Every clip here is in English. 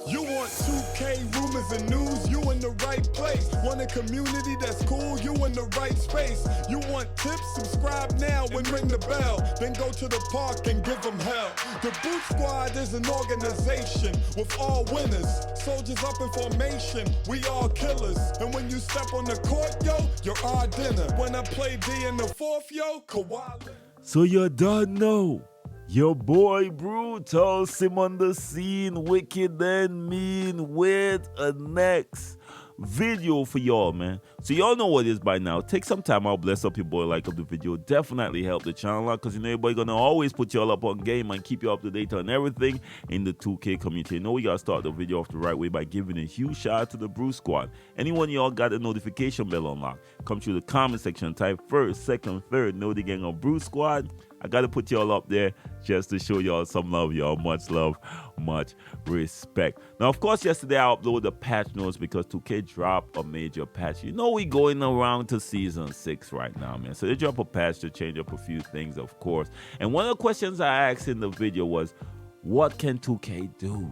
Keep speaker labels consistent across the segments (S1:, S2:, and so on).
S1: You want 2K rumors and news, you in the right place. Want a community that's cool, you in the right space. You want tips, subscribe now and ring the bell. Then go to the park and give them hell. The Boot Squad is an organization with all winners. Soldiers up in formation, we all killers. And when you step on the court, yo, you're our dinner. When I play D in the fourth, yo, Kawhi.
S2: So you don't know. Your boy Brutal, him on the scene, wicked and mean, with a next video for y'all, man. So y'all know what it is by now. Take some time out, bless up your boy, like up the video. Definitely help the channel out, because you know everybody gonna always put y'all up on game and keep you up to date on everything in the 2K community. You know we gotta start the video off the right way by giving a huge shout out to the Brew Squad. Anyone y'all got a notification bell unlocked, come through the comment section, type first, second, third, know the gang of Brew Squad. I gotta put y'all up there just to show y'all some love, y'all. Much love, much respect. Now, of course, yesterday I uploaded the patch notes because 2K dropped a major patch. You know we going around to season 6 right now, man. So they drop a patch to change up a few things, of course. And one of the questions I asked in the video was, what can 2K do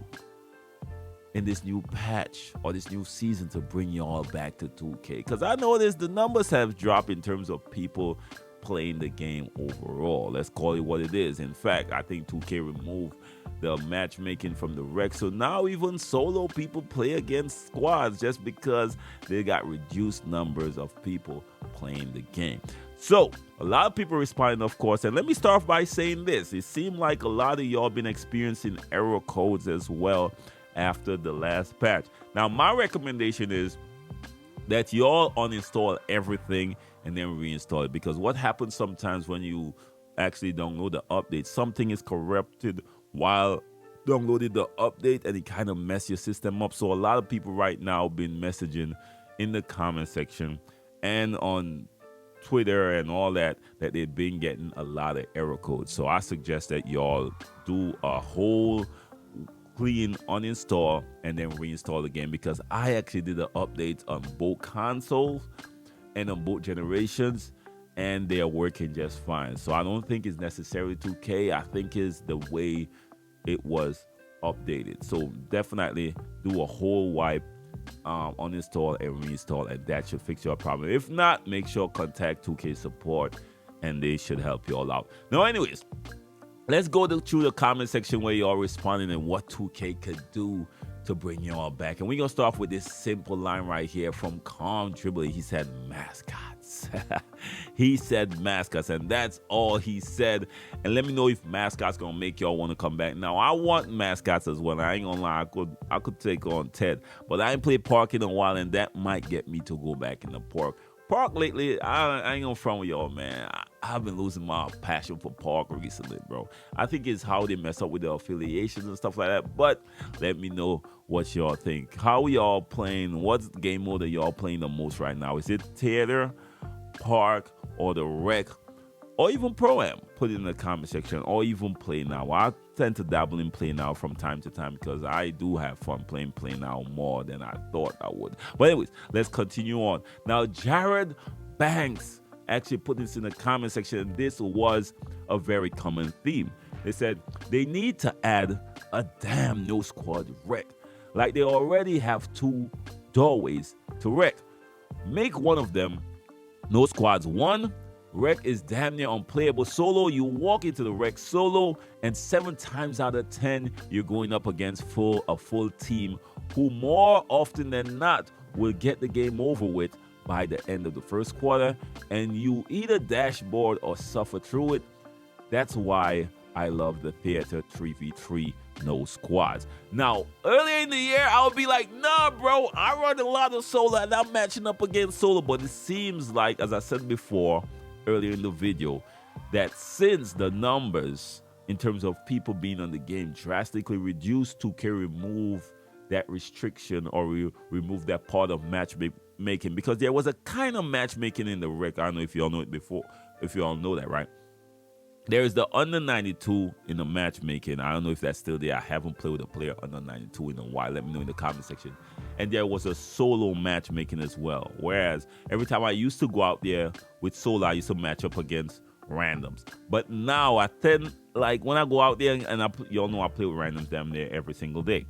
S2: in this new patch or this new season to bring y'all back to 2K? Because I noticed the numbers have dropped in terms of people playing the game overall. Let's call it what it is. In fact, I think 2K removed the matchmaking from the rec, so now even solo people play against squads just because they got reduced numbers of people playing the game. So a lot of people responding, of course, and let me start off by saying this. It seemed like a lot of y'all been experiencing error codes as well after the last patch. Now my recommendation is that y'all uninstall everything and then reinstall it, because what happens sometimes when you actually download the update, something is corrupted while downloading the update and it kind of mess your system up. So a lot of people right now been messaging in the comment section and on Twitter and all that they've been getting a lot of error codes. So I suggest that y'all do a whole clean uninstall and then reinstall again, because I actually did an update on both consoles and on both generations, and they are working just fine. So I don't think it's necessarily 2K. I think it's the way it was updated. So definitely do a whole wipe, uninstall and reinstall, and that should fix your problem. If not, make sure contact 2K support and they should help you all out. Now anyways, let's go through the comment section where y'all responding and what 2K could do to bring y'all back. And we're going to start off with this simple line right here from Calm Dribble. He said mascots. He said mascots, and that's all he said. And let me know if mascots going to make y'all want to come back. Now, I want mascots as well. I ain't going to lie. I could take on Ted, but I ain't played Park in a while, and that might get me to go back in the Park lately. I ain't gonna front with y'all, man. I've been losing my passion for Park recently, bro. I think it's how they mess up with the affiliations and stuff like that. But let me know what y'all think. How y'all playing? What's the game mode that y'all playing the most right now? Is it Theater, Park, or the Rec, or even Pro-Am? Put it in the comment section, or even Play Now. I tend to dabble in Play Now from time to time because I do have fun playing Play Now more than I thought I would. But anyways, let's continue on. Now, Jared Banks actually put this in the comment section. This was a very common theme. They said they need to add a damn no squad rec. Like they already have 2 doorways to rec. Make one of them no squads 1. Rec is damn near unplayable solo. You walk into the rec solo, and 7 times out of 10, you're going up against a full team who more often than not will get the game over with by the end of the first quarter, and you either dashboard or suffer through it. That's why I love the Theater 3v3 no squads. Now, earlier in the year, I would be like, nah, bro, I run a lot of solo and I'm matching up against solo, but it seems like, as I said before, earlier in the video, that since the numbers in terms of people being on the game drastically reduced, 2K remove that restriction or remove that part of matchmaking, because there was a kind of matchmaking in the rec. I don't know if you all know it before, if you all know that, right? There is the under 92 in the matchmaking. I don't know if that's still there. I haven't played with a player under 92 in a while. Let me know in the comment section. And there was a solo matchmaking as well. Whereas every time I used to go out there with solo, I used to match up against randoms. But now I tend, like when I go out there, and y'all know I play with randoms damn near every single day.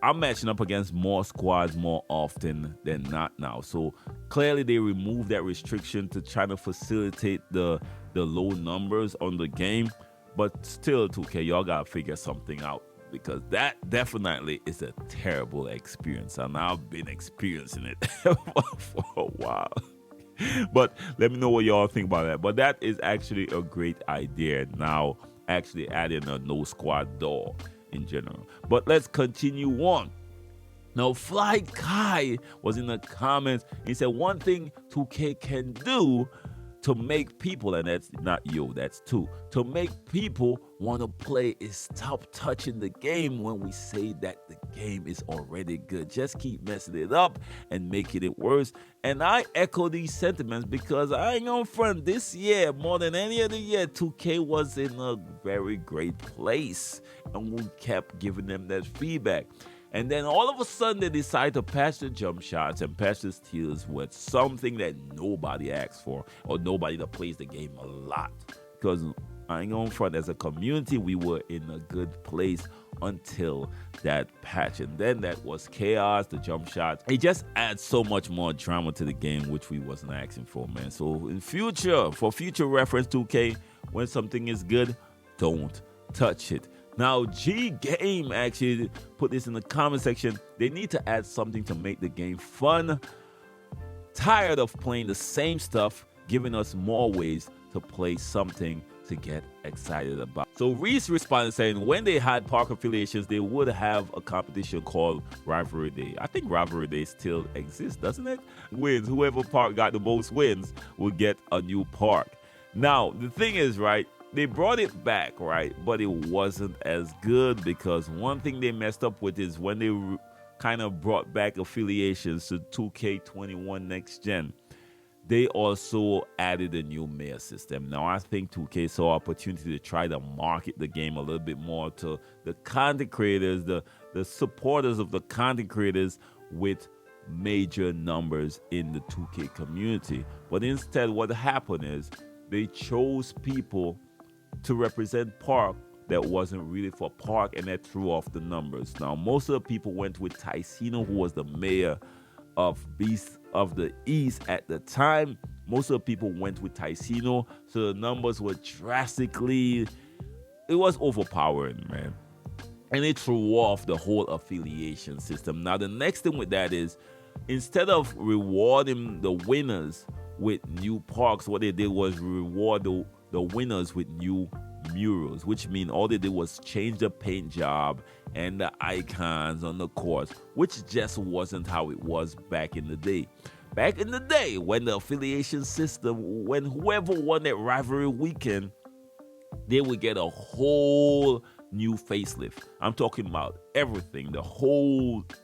S2: I'm matching up against more squads more often than not now. So clearly they removed that restriction to try to facilitate the low numbers on the game. But still, 2K, y'all gotta figure something out, because that definitely is a terrible experience, and I've been experiencing it for a while. But let me know what y'all think about that. But that is actually a great idea, now actually adding a no squad door in general. But let's continue on. Now, Fly Kai was in the comments. He said one thing 2K can do to make people, and that's not you, that's two, to make people want to play is stop touching the game when we say that the game is already good. Just keep messing it up and making it worse. And I echo these sentiments, because I ain't gonna front, this year more than any other year, 2K was in a very great place, and we kept giving them that feedback. And then all of a sudden they decide to patch the jump shots and patch the steals with something that nobody asks for, or nobody that plays the game a lot. Because I ain't going front, as a community, we were in a good place until that patch. And then that was chaos, the jump shots. It just adds so much more drama to the game, which we wasn't asking for, man. So in future, for future reference, 2K, when something is good, don't touch it. Now, G Game actually put this in the comment section. They need to add something to make the game fun. Tired of playing the same stuff, giving us more ways to play something to get excited about. So Reese responded saying when they had park affiliations, they would have a competition called Rivalry Day. I think Rivalry Day still exists, doesn't it? Wins. Whoever park got the most wins will get a new park. Now, the thing is, right, they brought it back, right? But it wasn't as good, because one thing they messed up with is when they kind of brought back affiliations to 2K21 Next Gen, they also added a new mayor system. Now, I think 2K saw opportunity to try to market the game a little bit more to the content creators, the supporters of the content creators, with major numbers in the 2K community. But instead, what happened is they chose people to represent Park that wasn't really for Park, and that threw off the numbers. Now, most of the people went with Ticino, who was the mayor of Beast of the East at the time. Most of the people went with Ticino, so the numbers were drastically, it was overpowering, man. And it threw off the whole affiliation system. Now, the next thing with that is, instead of rewarding the winners with new parks, what they did was reward the winners with new murals, which means all they did was change the paint job and the icons on the course, which just wasn't how it was back in the day. Back in the day, when the affiliation system, when whoever won that rivalry weekend, they would get a whole new facelift. I'm talking about everything.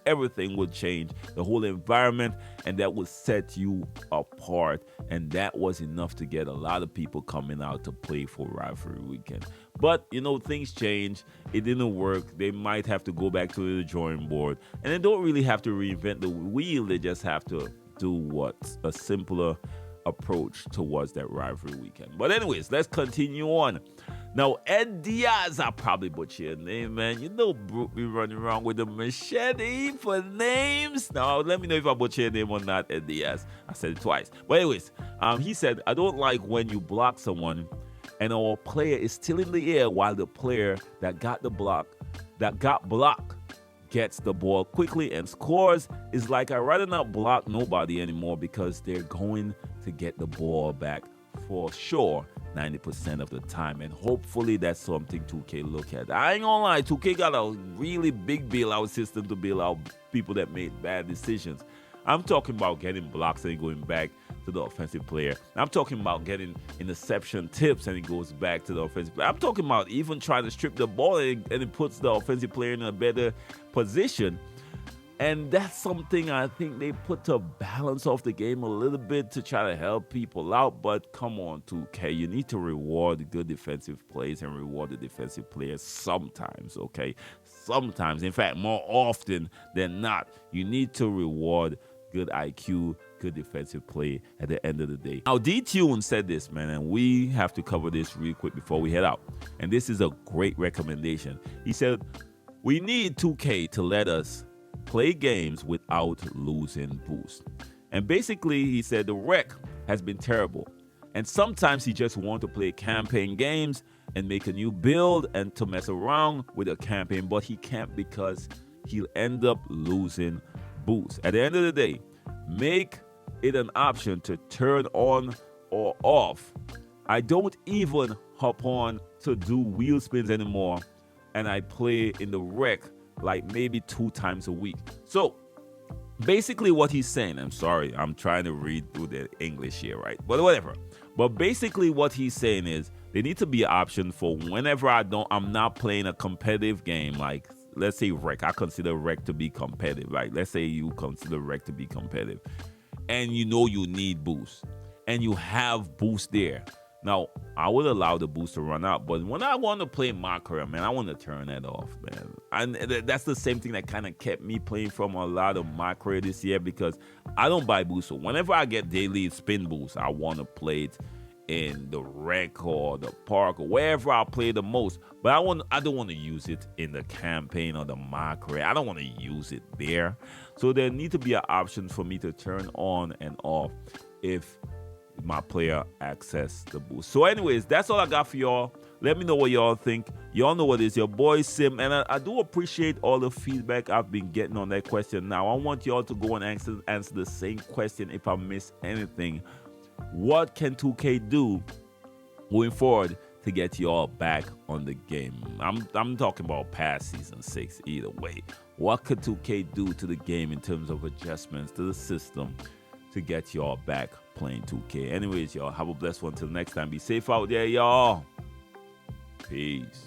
S2: Everything would change, the whole environment, and that would set you apart. And that was enough to get a lot of people coming out to play for Rivalry Weekend. But, you know, things change. It didn't work. They might have to go back to the drawing board. And they don't really have to reinvent the wheel. They just have to do a simpler approach towards that Rivalry Weekend. But anyways, let's continue on. Now, Ed Diaz, I probably butcher your name, man. You know Brute be running around with a machete for names. Now, let me know if I butcher your name or not, Ed Diaz. I said it twice. But anyways, he said, I don't like when you block someone and our player is still in the air while the player that got blocked gets the ball quickly and scores. It's like I'd rather not block nobody anymore, because they're going to get the ball back for sure 90% of the time. And hopefully that's something 2K look at. I ain't gonna lie, 2K got a really big bailout system to bail out people that made bad decisions. I'm talking about getting blocks and going back to the offensive player. I'm talking about getting interception tips and it goes back to the offensive player. I'm talking about even trying to strip the ball and it puts the offensive player in a better position. And that's something I think they put to balance off the game a little bit to try to help people out. But come on, 2K, you need to reward good defensive plays and reward the defensive players sometimes, okay? Sometimes, in fact, more often than not, you need to reward good IQ, good defensive play at the end of the day. Now, D-Tune said this, man, and we have to cover this real quick before we head out. And this is a great recommendation. He said, We need 2K to let us play games without losing boost. And basically, he said the rec has been terrible. And sometimes he just wants to play campaign games and make a new build and to mess around with a campaign, but he can't because he'll end up losing boost. At the end of the day, make it an option to turn on or off. I don't even hop on to do wheel spins anymore, and I play in the rec like maybe 2 times a week. So basically what he's saying, I'm sorry, I'm trying to read through the English here, right? But whatever. But basically what he's saying is there needs to be an option for whenever I'm not playing a competitive game, like let's say rec. I consider rec to be competitive. Like let's say you consider rec to be competitive and you know you need boost and you have boost there. Now, I would allow the boost to run out, but when I want to play my career, man, I want to turn that off, man. And that's the same thing that kind of kept me playing from a lot of my career this year because I don't buy boost. So whenever I get daily spin boost, I want to play it in the rec or the park or wherever I play the most. But I don't want to use it in the campaign or the my career. I don't want to use it there. So there need to be an option for me to turn on and off if my player access the boost. So anyways, that's all I got for y'all. Let me know what y'all think. Y'all know what it is, your boy Sim, and I do appreciate all the feedback I've been getting on that question. Now I want y'all to go and answer the same question if I miss anything. What can 2K do going forward to get y'all back on the game? I'm talking about past season 6 either way. What could 2K do to the game in terms of adjustments to the system to get y'all back playing 2K? Anyways, y'all, have a blessed one till next time. Be safe out there, y'all. Peace.